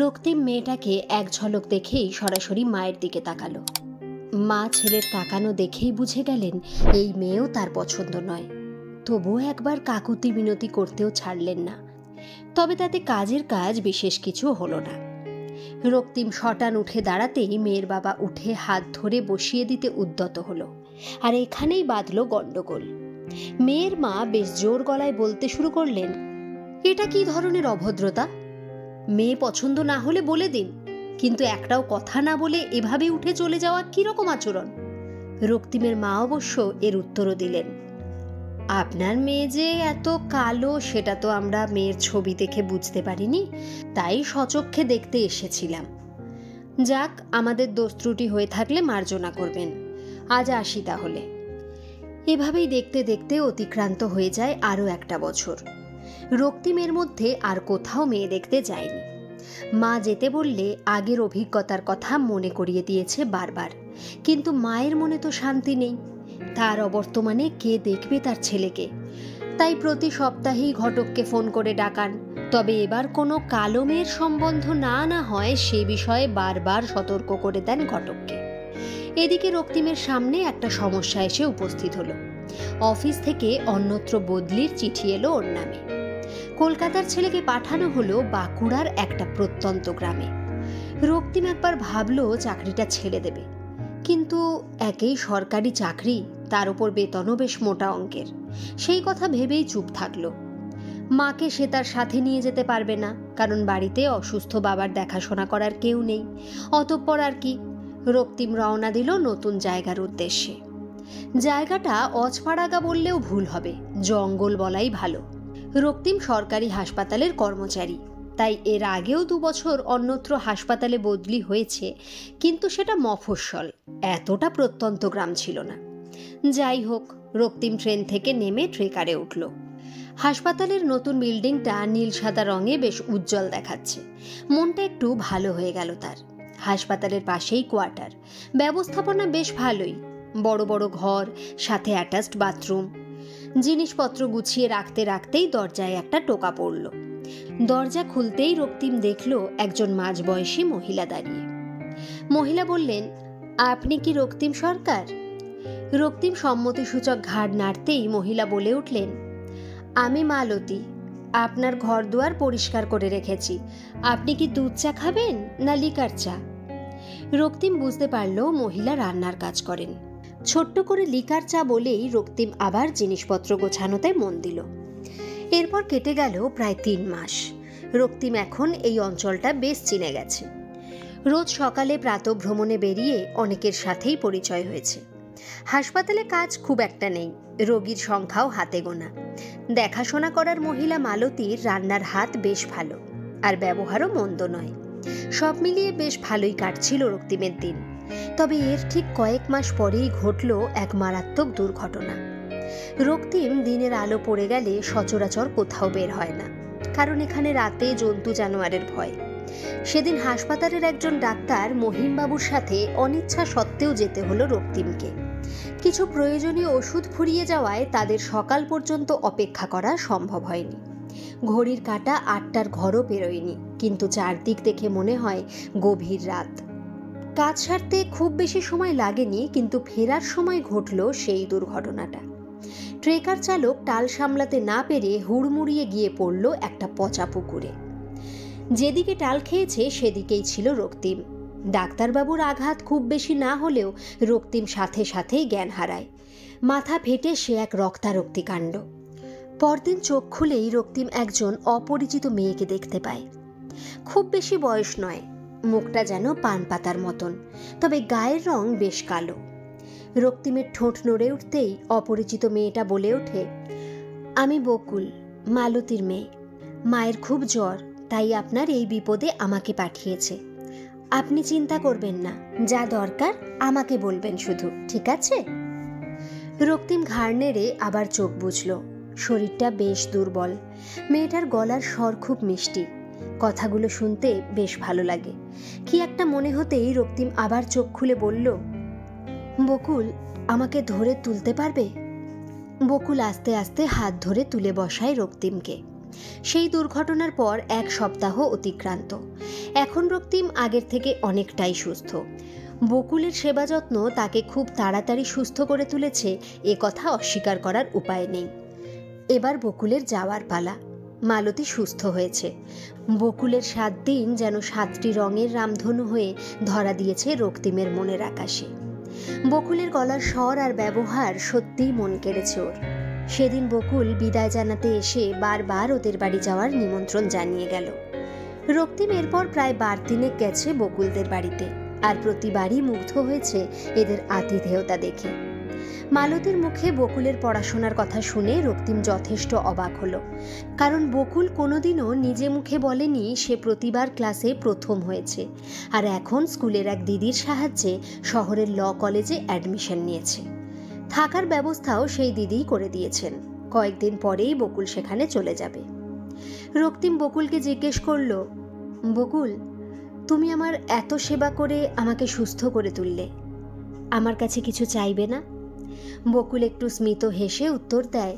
রক্তিম মেয়েটাকে এক ঝলক দেখেই সরাসরি মায়ের দিকে তাকালো। মা ছেলের তাকানো দেখেই বুঝে গেলেন এই মেয়েও তার পছন্দ নয়। তবুও একবার কাকুতি মিনতি করতেও ছাড়লেন না। তবে তাতে কাজের কাজ বিশেষ কিছু হলো না। রক্তিম শটান উঠে দাঁড়াতেই মেয়ের বাবা উঠে হাত ধরে বসিয়ে দিতে উদ্যত হলো। আর এখানেই বাঁধল গণ্ডগোল। মেয়ের মা বেশ জোর গলায় বলতে শুরু করলেন, এটা কি ধরনের অভদ্রতা? মেয়ে পছন্দ না হলে বলে দিন, কিন্তু একটাও কথা না বলে এভাবে উঠে চলে যাওয়া কিরকম আচরণ? রক্তিমের মা অবশ্য এর উত্তরও দিলেন, আপনার মেয়ে যে এত কালো সেটা তো আমরা মেয়ের ছবি দেখে বুঝতে পারিনি, তাই সচক্ষে দেখতে এসেছিলাম। যাক, আমাদের দোষ ত্রুটি হয়ে থাকলে মার্জনা করবেন। আজ আসি তাহলে। এভাবেই দেখতে দেখতে অতিক্রান্ত হয়ে যায় আরও একটা বছর। রক্তিমের মধ্যে আর কোথাও মেয়ে দেখতে যায়নি। মা যেতে বললে আগের অভিজ্ঞতার কথা মনে করিয়ে দিয়েছে বারবার, কিন্তু মায়ের মনে তো শান্তি নেই। তার অবর্তমানে কে দেখবে তার ছেলেকে? তাই প্রতি সপ্তাহেই ঘটককে ফোন করে ডাকান, তবে এবার কোনো কালো মেয়ের সম্বন্ধ না হয় সে বিষয়ে বারবার সতর্ক করে দেন ঘটককে। এদিকে রক্তিমের সামনে একটা সমস্যা এসে উপস্থিত হলো। অফিস থেকে অন্যত্র বদলির চিঠি এলো ওর নামে। কলকাতার ছেলেকে পাঠানো হলো বাঁকুড়ার একটা প্রত্যন্ত গ্রামে। রক্তিম একবার ভাবলো চাকরিটা ছেড়ে দেবে, কিন্তু একেই সরকারি চাকরি, তার উপর বেতনও বেশ মোটা অঙ্কের, সেই কথা ভেবেই চুপ থাকলো। মাকে সে তার সাথে নিয়ে যেতে পারবে না, কারণ বাড়িতে অসুস্থ বাবার দেখাশোনা করার কেউ নেই। অতঃপর আর কি, রক্তিম রওনা দিল নতুন জায়গার উদ্দেশ্যে। জায়গাটা অজপাড়াগা বললেও ভুল হবে, জঙ্গল বলাই ভালো। রক্তিম সরকারি হাসপাতালের কর্মচারী, তাই এর আগেও 2 বছর অন্যত্র হাসপাতালে বদলি হয়েছে, কিন্তু সেটা মফস্বল, এতটা প্রত্যন্ত গ্রাম ছিল না। যাই হোক, রক্তিম ট্রেন থেকে নেমে ট্রেকারে উঠল। হাসপাতালের নতুন বিল্ডিংটা নীল সাদা রঙে বেশ উজ্জ্বল দেখাচ্ছে। মনটা একটু ভালো হয়ে গেল তার। হাসপাতালের পাশেই কোয়ার্টার, ব্যবস্থাপনা বেশ ভালোই, বড় বড় ঘর, সাথে অ্যাটাচড বাথরুম। জিনিসপত্র গুছিয়ে রাখতে রাখতেই দরজায় একটা টোকা পড়ল। দরজা খুলতেই রক্তিম দেখল একজন মাঝবয়সী মহিলা দাঁড়িয়ে। মহিলা বললেন, আপনি কি রক্তিম সরকার? রক্তিম সম্মতিসূচক ঘাড় নাড়তেই মহিলা বলে উঠলেন, আমি মালতী, আপনার ঘর দুয়ার পরিষ্কার করে রেখেছি। আপনি কি দুধ চা খাবেন না লিকার চা? রক্তিম বুঝতে পারল মহিলা রান্নার কাজ করেন। ছোট্ট করে লিকার চা বলেই রক্তিম আবার জিনিসপত্র গোছানোতে মন দিল। এরপর কেটে গেল প্রায় 3 মাস। রক্তিম এখন এই অঞ্চলটা বেশ চিনে গেছে। রোজ সকালে প্রাতঃভ্রমণে বেরিয়ে অনেকের সাথেই পরিচয় হয়েছে। হাসপাতালে কাজ খুব একটা নেই, রোগীর সংখ্যাও হাতে গোনা। দেখাশোনা করার মহিলা মালতীর রান্নার হাত বেশ ভালো, আর ব্যবহারও মন্দ নয়। সব মিলিয়ে বেশ ভালোই কাটছিল রক্তিমের দিন। তবে এর ঠিক কয়েক মাস পরেই ঘটল এক মারাত্মক দুর্ঘটনা। রক্তিম দিনের আলো পড়ে গেলে সচরাচর কোথাও বের হয় না, কারণ এখানে রাতে জন্তু জানোয়ারের ভয়। সেদিন হাসপাতালের একজন ডাক্তার মহিমবাবুর সাথে অনিচ্ছা সত্ত্বেও যেতে হলো রক্তিমকে। কিছু প্রয়োজনীয় ওষুধ ফুরিয়ে যাওয়ায় তাদের সকাল পর্যন্ত অপেক্ষা করা সম্ভব হয়নি। ঘড়ির কাঁটা 8টার ঘরও পেরোয়নি, কিন্তু চারদিক দেখে মনে হয় গভীর রাত। কাজ সারতে খুব বেশি সময় লাগেনি, কিন্তু ফেরার সময় ঘটল সেই দুর্ঘটনাটা। ট্রেকার চালক টাল সামলাতে না পেরে হুড়মুড়িয়ে গিয়ে পড়ল একটা পচা পুকুরে। যেদিকে টাল খেয়েছে সেদিকেই ছিল রক্তিম। ডাক্তারবাবুর আঘাত খুব বেশি না হলেও রক্তিম সাথে সাথেই জ্ঞান হারায়। মাথা ফেটে সে এক রক্তারক্তি কাণ্ড। পরদিন চোখ খুলেই রক্তিম একজন অপরিচিত মেয়েকে দেখতে পায়। খুব বেশি বয়স নয়, মুখটা যেন পান পাতার মতন, তবে গায়ের রং বেশ কালো। রক্তিমের ঠোঁট নড়ে উঠতেই অপরিচিত মেয়েটা বলে ওঠে, আমি বকুল, মালতীর মেয়ে। মায়ের খুব জ্বর, তাই আপনার এই বিপদে আমাকে পাঠিয়েছে। আপনি চিন্তা করবেন না, যা দরকার আমাকে বলবেন শুধু, ঠিক আছে? রক্তিম ঘাড় নেড়ে আবার চোখ বুঝল। শরীরটা বেশ দুর্বল। মেয়েটার গলার স্বর খুব মিষ্টি, কথাগুলো শুনতে বেশ ভালো লাগে। কি একটা মনে হতেই রক্তিম আবার চোখ খুলে বলল, বকুল, আমাকে ধরে তুলতে পারবে? বকুল আস্তে আস্তে হাত ধরে তুলে বসায় রক্তিমকে। সেই দুর্ঘটনার পর 1 সপ্তাহ অতিক্রান্ত। এখন রক্তিম আগের থেকে অনেকটাই সুস্থ। বকুলের সেবা যত্ন তাকে খুব তাড়াতাড়ি সুস্থ করে তুলেছে, এ কথা অস্বীকার করার উপায় নেই। এবার বকুলের যাওয়ার পালা। মালতী সুস্থ হয়েছে। বকুলের 7 দিন যেন 7টি রঙের রামধনু হয়ে ধরা দিয়েছে রক্তিমের মনের আকাশে। বকুলের গলার স্বর আর ব্যবহার সত্যিই মন কেড়েছে ওর। সেদিন বকুল বিদায় জানাতে এসে বারবার ওদের বাড়ি যাওয়ার নিমন্ত্রণ জানিয়ে গেল। রক্তিম এরপর প্রায় 12 দিনেক গেছে বকুলদের বাড়িতে, আর প্রতিবারই মুগ্ধ হয়েছে এদের আতিথেয়তা দেখে। মালতীর মুখে বকুলের পড়াশোনার কথা শুনে রক্তিম যথেষ্ট অবাক হলো, কারণ বকুল কোনোদিনও নিজে মুখে বলেনি সে প্রতিবার ক্লাসে প্রথম হয়েছে, আর এখন স্কুলের এক দিদির সাহায্যে শহরের ল কলেজে অ্যাডমিশন নিয়েছে। থাকার ব্যবস্থাও সেই দিদিই করে দিয়েছেন। কয়েকদিন পরেই বকুল সেখানে চলে যাবে। রক্তিম বকুলকে জিজ্ঞেস করল, বকুল, তুমি আমার এত সেবা করে আমাকে সুস্থ করে তুললে, আমার কাছে কিছু চাইবে না? বকুল একটু স্মিত হেসে উত্তর দেয়,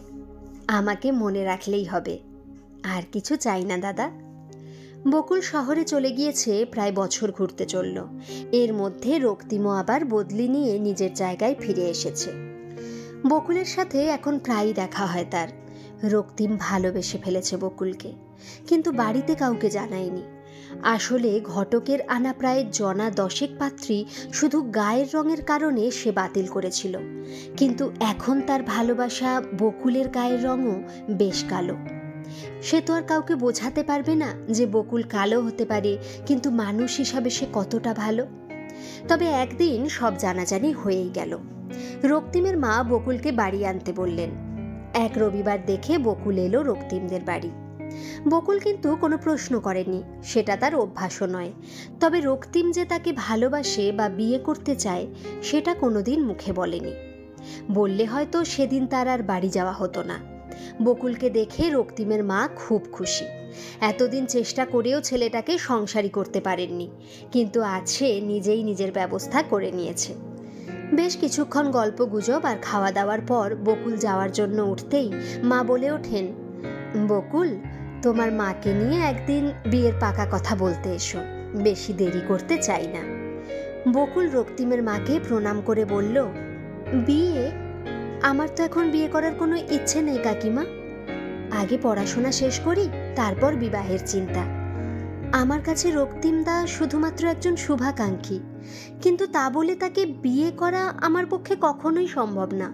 আমাকে মনে রাখলেই হবে, আর কিছু চাই না দাদা। বকুল শহরে চলে গিয়েছে প্রায় বছর ঘুরতে চলল। এর মধ্যে রক্তিমও আবার বদলি নিয়ে নিজের জায়গায় ফিরে এসেছে। বকুলের সাথে এখন প্রায়ই দেখা হয় তার। রক্তিম ভালোবেসে ফেলেছে বকুলকে, কিন্তু বাড়িতে কাউকে জানায়নি। আসলে ঘটকের আনা প্রায় 10 পাত্রী শুধু গায়ের রঙের কারণে সে বাতিল করেছিল, কিন্তু এখন তার ভালোবাসা বকুলের গায়ের রঙও বেশ কালো। সে তো আর কাউকে বোঝাতে পারবে না যে বকুল কালো হতে পারে, কিন্তু মানুষ হিসাবে সে কতটা ভালো। তবে একদিন সব জানাজানি হয়েই গেল। রক্তিমের মা বকুলকে বাড়ি আনতে বললেন। এক রবিবার দেখে বকুল এলো রক্তিমদের বাড়ি। বকুল কিন্তু কোনো প্রশ্ন করেনি, সেটা তার অভ্যাসও নয়। তবে রক্তিম যে তাকে ভালোবাসে বা বিয়ে করতে চায় সেটা কোনোদিন মুখে বলেনি। বললে হয়তো সেদিন তার আর বাড়ি যাওয়া হতো না। বকুলকে দেখে রক্তিমের মা খুব খুশি। এতদিন চেষ্টা করেও ছেলেটাকে সংসারী করতে পারেননি, কিন্তু আজ সে নিজেই নিজের ব্যবস্থা করে নিয়েছে। বেশ কিছুক্ষণ গল্প গুজব আর খাওয়া দাওয়ার পর বকুল যাওয়ার জন্য উঠতেই মা বলে ওঠেন, বকুল, তোমার মাকে নিয়ে একদিন বিয়ের পাকা কথা বলতে এসো, বেশি দেরি করতে চাই না। বকুল রক্তিমের মাকে প্রণাম করে বলল, বিয়ে? আমার তো এখন বিয়ে করার কোনো ইচ্ছে নেই কাকিমা। আগে পড়াশোনা শেষ করি, তারপর বিবাহের চিন্তা। আমার কাছে রক্তিমদা শুধুমাত্র একজন শুভাকাঙ্ক্ষী, কিন্তু তা বলে তাকে বিয়ে করা আমার পক্ষে কখনোই সম্ভব না।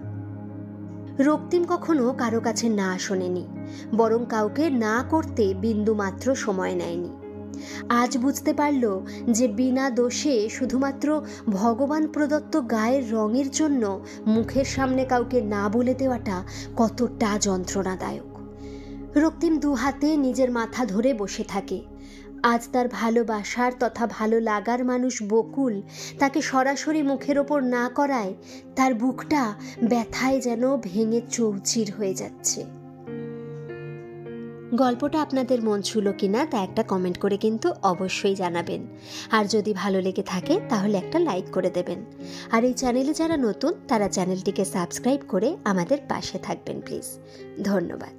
রক্তিম কখনো কারো কাছে না শোনেনি, বরং কাউকে না করতে বিন্দু মাত্র সময় নেয়নি। আজ বুঝতে পারল যে বিনা দোষে শুধুমাত্র ভগবান প্রদত্ত গায়ের রঙের জন্য মুখের সামনে কাউকে না বলে দেওয়াটা কতটা যন্ত্রণাদায়ক। রক্তিম 2 হাতে নিজের মাথা ধরে বসে থাকে। আজ তার ভালোবাসার তথা ভালো লাগার মানুষ বকুল তাকে সরাসরি মুখের ওপর না করায় তার বুকটা ব্যথায় যেন ভেঙে চৌচির হয়ে যাচ্ছে। গল্পটা আপনাদের মন ছুঁলো কিনা তা একটা কমেন্ট করে কিন্তু অবশ্যই জানাবেন। আর যদি ভালো লেগে থাকে তাহলে একটা লাইক করে দেবেন। আর এই চ্যানেলে যারা নতুন তারা চ্যানেলটিকে সাবস্ক্রাইব করে আমাদের পাশে থাকবেন প্লিজ। ধন্যবাদ।